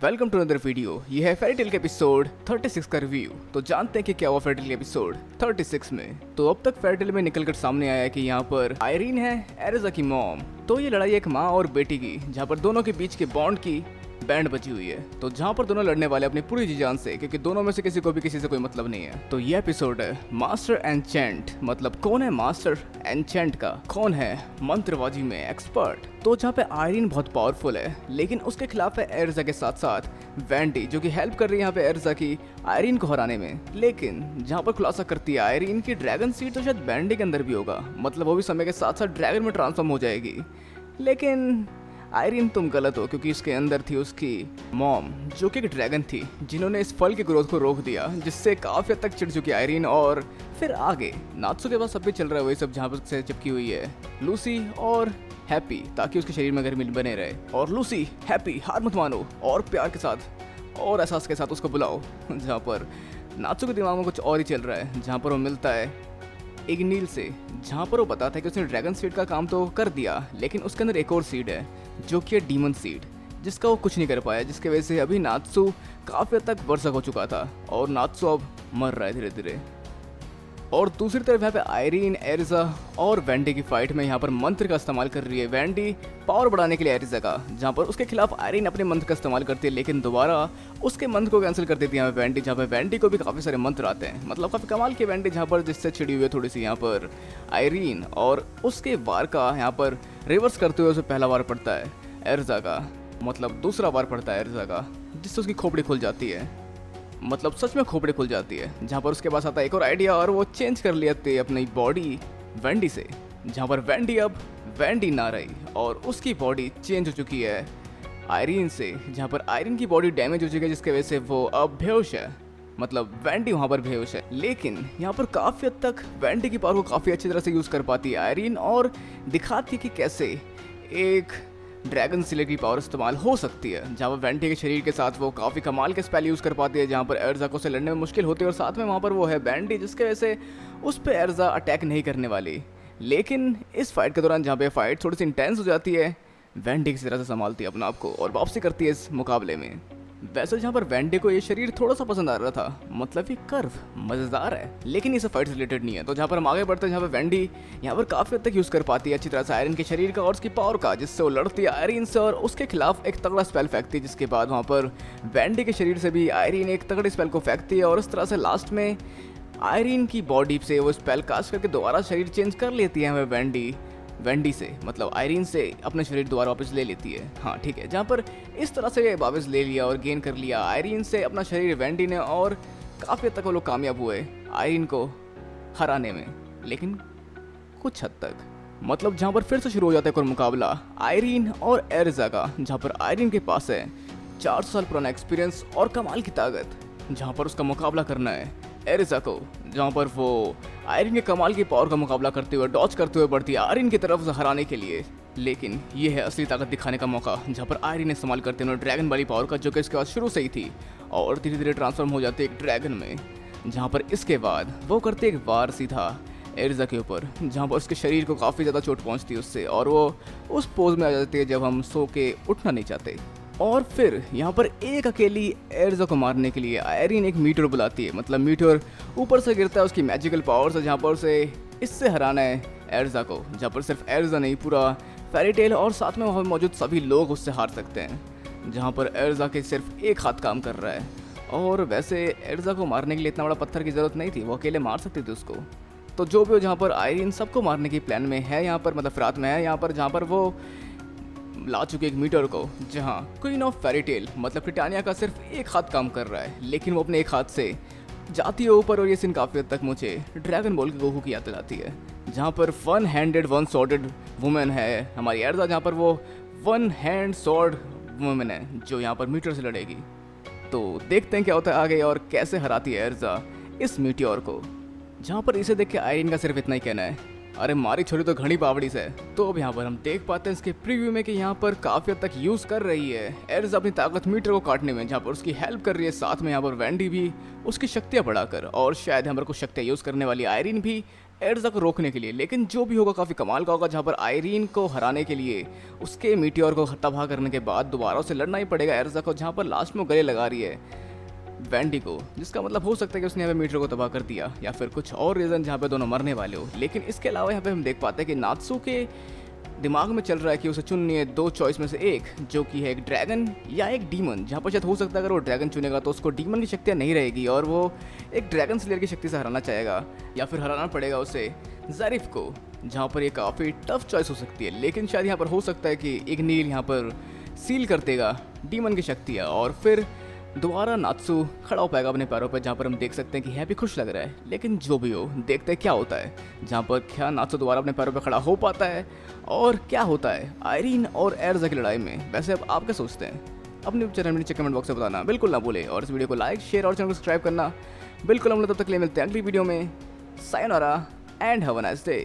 Welcome to another video. ये है fairy tale के एपिसोड 36 का रिव्यू। तो जानते हैं कि क्या हुआ फेरी टेल के एपिसोड 36 में। तो अब तक फेरी टेल में निकलकर सामने आया कि यहाँ पर आयरीन है एरिज़ा की मॉम। तो ये लड़ाई एक माँ और बेटी की, जहाँ पर दोनों के बीच के बॉन्ड की बैंड बची हुई है। तो जहाँ पर दोनों लड़ने वाले अपनी पूरी जी जान से, क्योंकि दोनों में से किसी को भी किसी से कोई मतलब नहीं है। तो ये एपिसोड है मास्टर एन्चेंट, मतलब कौन है मास्टर एन्चेंट का, कौन है मंत्रबाजी में एक्सपर्ट। तो जहाँ पे आयरीन बहुत पावरफुल है, लेकिन उसके खिलाफ है एरिज़ा के साथ साथ वेंडी, जो कि हेल्प कर रही है यहाँ पे एरिज़ा की आयरीन को हराने में। लेकिन जहाँ पर खुलासा करती है आयरीन की ड्रैगन सीड तो शायद वेंडी के अंदर भी होगा, मतलब वो भी समय के साथ साथ ड्रैगन में ट्रांसफॉर्म हो जाएगी। लेकिन आयरीन तुम गलत हो, क्योंकि इसके अंदर थी उसकी मॉम, जो कि एक ड्रैगन थी, जिन्होंने इस फल की ग्रोथ को रोक दिया, जिससे काफ़ी हद तक चिढ़ चुकी आयरीन। और फिर आगे नात्सु के पास सब भी चल रहा है वही सब, जहाँ पर से चिपकी हुई है लूसी और हैप्पी, ताकि उसके शरीर में गर्मी बने रहे। और लूसी हैप्पी हार मत मानो और प्यार के साथ और एहसास के साथ उसको बुलाओ। जहाँ पर नात्सु के दिमाग में कुछ और ही चल रहा है, जहाँ पर वो मिलता है इग्नील से, जहाँ पर वो बताता है कि उसने ड्रैगन सीड का काम तो कर दिया, लेकिन उसके अंदर एक और सीड है जो कि है डीमन सीड, जिसका वो कुछ नहीं कर पाया, जिसके वजह से अभी नात्सु काफ़ी हद तक बरसक हो चुका था और नात्सु अब मर रहा है धीरे धीरे। और दूसरी तरफ यहाँ पे आयरीन एरिज़ा और वेंडी की फाइट में यहाँ पर मंत्र का इस्तेमाल कर रही है वेंडी, पावर बढ़ाने के लिए एरिज़ा का, जहाँ पर उसके खिलाफ आयरीन अपने मंत्र का इस्तेमाल करती है, लेकिन दोबारा उसके मंत्र को कैंसिल कर देती है यहाँ पे वेंडी, जहाँ पे वेंडी को भी काफ़ी सारे मंत्र आते हैं, मतलब काफ़ी कमाल की वेंडी, जहाँ पर जिससे छिड़ी हुई है थोड़ी सी यहाँ पर आयरीन। और उसके वार का यहाँ पर रिवर्स करते हुए उसे पहला वार पड़ता है एरिज़ा का, मतलब दूसरा वार पड़ता है एरिज़ा का, जिससे उसकी खोपड़ी खुल जाती है, मतलब सच में खोपड़ी खुल जाती है। जहाँ पर उसके पास आता है एक और आइडिया, और वो चेंज कर लेते अपनी बॉडी वेंडी से, जहाँ पर वेंडी अब वेंडी ना रही और उसकी बॉडी चेंज हो चुकी है आयरीन से, जहाँ पर आयरीन की बॉडी डैमेज हो चुकी है, जिसके वजह से वो अब बेहोश है, मतलब वेंडी वहाँ पर बेहोश है। लेकिन यहाँ पर काफ़ी हद तक वेंडी की पावर को काफ़ी अच्छी तरह से यूज़ कर पाती है आयरीन, और दिखाती है कि कैसे एक ड्रैगन सिले की पावर इस्तेमाल हो सकती है, जहाँ पर वेंडी के शरीर के साथ वो काफ़ी कमाल के स्पेल यूज़ कर पाती है, जहाँ पर एरिज़ा को से लड़ने में मुश्किल होती है। और साथ में वहाँ पर वो है वेंडी, जिसके वजह से उस पर एरिज़ा अटैक नहीं करने वाली। लेकिन इस फाइट के दौरान जहाँ पे फाइट थोड़ी सी इंटेंस हो जाती है, वेंडी किसी तरह से संभालती है अपने आप को और वापसी करती है इस मुकाबले में। वैसे जहाँ पर वेंडी को ये शरीर थोड़ा सा पसंद आ रहा था, मतलब ये कर्व मज़ेदार है, लेकिन ये सब फाइट से रिलेटेड नहीं है। तो जहाँ पर हम आगे बढ़ते हैं, जहाँ पर वेंडी यहाँ पर काफ़ी हद तक यूज़ कर पाती है अच्छी तरह से आयरन के शरीर का और उसकी पावर का, जिससे वो लड़ती है आयरन से और उसके खिलाफ एक तगड़ा स्पेल फेंकती है, जिसके बाद वहाँ पर वेंडी के शरीर से भी आयरन एक तगड़े स्पेल को फेंकती है, और इस तरह से लास्ट में आयरन की बॉडी से वो स्पेल कास्ट करके दोबारा शरीर चेंज कर लेती है वेंडी से, मतलब आयरीन से अपना शरीर दोबारा वापस ले लेती है। हाँ ठीक है, जहाँ पर इस तरह से वापस ले लिया और गेन कर लिया आयरीन से अपना शरीर वेंडी ने, और काफ़ी हद तक वो लोग कामयाब हुए आयरीन को हराने में, लेकिन कुछ हद तक, मतलब जहाँ पर फिर से शुरू हो जाता है कोई मुकाबला आयरीन और एरिज़ा का, जहाँ पर आयरीन के पास है 400 साल पुराना एक्सपीरियंस और कमाल की ताकत, जहाँ पर उसका मुकाबला करना है एरिज़ा को, जहाँ पर वो आयरन के कमाल की पावर का मुकाबला करते हुए डॉच करते हुए बढ़ती है आयरन की तरफ से हराने के लिए। लेकिन ये है असली ताकत दिखाने का मौका, जहाँ पर आयरन इस्तेमाल करते हैं ड्रैगन वाली पावर का, जो कि इसके बाद शुरू से ही थी, और धीरे धीरे ट्रांसफॉर्म हो जाती है एक ड्रैगन में, जहाँ पर इसके बाद वो करते एक वार सीधा एरिज़ा के ऊपर, जहाँ पर उसके शरीर को काफ़ी ज़्यादा चोट पहुँचती है उससे, और वो उस पोज में आ जाती है जब हम सो के उठना नहीं चाहते। और फिर यहाँ पर एक अकेली एरिज़ा को मारने के लिए आयरीन एक मीटर बुलाती है, मतलब मीटर ऊपर से गिरता है उसकी मैजिकल पावर से, जहाँ पर उसे इससे हराना है एरिज़ा को, जहाँ पर सिर्फ एरिज़ा नहीं पूरा फेरी टेल और साथ में वहाँ मौजूद सभी लोग उससे हार सकते हैं, जहाँ पर एरिज़ा के सिर्फ एक हाथ काम कर रहा है। और वैसे एरिज़ा को मारने के लिए इतना बड़ा पत्थर की ज़रूरत नहीं थी, वो अकेले मार सकते थे उसको। तो जो भी हो, जहाँ पर आयरीन सबको मारने की प्लान में है यहाँ पर, मतलब फिरात में है यहाँ पर, जहाँ पर वो ला चुके एक मीटर को, जहाँ क्वीन ऑफ फेरी टेल मतलब ब्रिटानिया का सिर्फ एक हाथ काम कर रहा है, लेकिन वो अपने एक हाथ से जाती है ऊपर, और ये सीन काफ़ी हद तक मुझे ड्रैगन बॉल के गोकू की याद दिलाती है, जहाँ पर वन हैंडेड वन सॉर्डेड वुमेन है हमारी एरिज़ा, जहाँ पर वो वन हैंड सॉर्ड वुमेन है जो यहाँ पर मीटर से लड़ेगी। तो देखते हैं क्या होता है आगे और कैसे हराती है एरिज़ा इस मीटियोर को, जहाँ पर इसे देख के आयरन का सिर्फ इतना ही कहना है, अरे मारी छोरी तो घनी बावड़ी से। तो अब यहाँ पर हम देख पाते हैं इसके प्रीव्यू में कि यहाँ पर काफ़ी हद तक यूज़ कर रही है एरिज़ा अपनी ताकत मीटर को काटने में, जहाँ पर उसकी हेल्प कर रही है, साथ में यहाँ पर वेंडी भी उसकी शक्तियाँ बढ़ाकर, और शायद हमारे को शक्तियाँ यूज़ करने वाली आयरन भी एर्जा को रोकने के लिए। लेकिन जो भी होगा काफ़ी कमाल का होगा, जहाँ पर आयरीन को हराने के लिए उसके मीटियोर को तबाह करने के बाद दोबारा उसे लड़ना ही पड़ेगा एर्जा को, जहाँ पर लास्ट में गले लगा रही है वेंडी को, जिसका मतलब हो सकता है कि उसने यहाँ पे मीटियोर को तबाह कर दिया या फिर कुछ और रीज़न जहाँ पे दोनों मरने वाले हो। लेकिन इसके अलावा यहाँ पे हम देख पाते हैं कि नात्सु के दिमाग में चल रहा है कि उसे चुननी है दो चॉइस में से एक, जो कि है एक ड्रैगन या एक डीमन, जहाँ पर शायद हो सकता है अगर वो ड्रैगन चुनेगा तो उसको डीमन की शक्तियाँ नहीं रहेगी और वो एक ड्रैगन स्लेयर की शक्ति से हराना चाहेगा, या फिर हराना पड़ेगा उसे ज़रीफ को, जहाँ पर ये काफ़ी टफ चॉइस हो सकती है। लेकिन शायद यहाँ पर हो सकता है कि इग्नील यहाँ पर सील कर देगा डीमन की शक्तियाँ और फिर दोबारा नात्सु खड़ा हो पाएगा अपने पैरों पर, जहाँ पर हम देख सकते हैं कि हैप्पी खुश लग रहा है। लेकिन जो भी हो, देखते हैं क्या होता है, जहाँ पर क्या नात्सु दोबारा अपने पैरों पर खड़ा हो पाता है और क्या होता है आयरीन और एर्जा की लड़ाई में। वैसे अब आप क्या सोचते हैं? अपने चैनल में नीचे कमेंट बॉक्स में बताना बिल्कुल ना भूलें, और इस वीडियो को लाइक शेयर और चैनल को सब्सक्राइब करना बिल्कुल। हम लोग तब तक के लिए मिलते हैं अगली वीडियो में। Sayonara and have a nice day.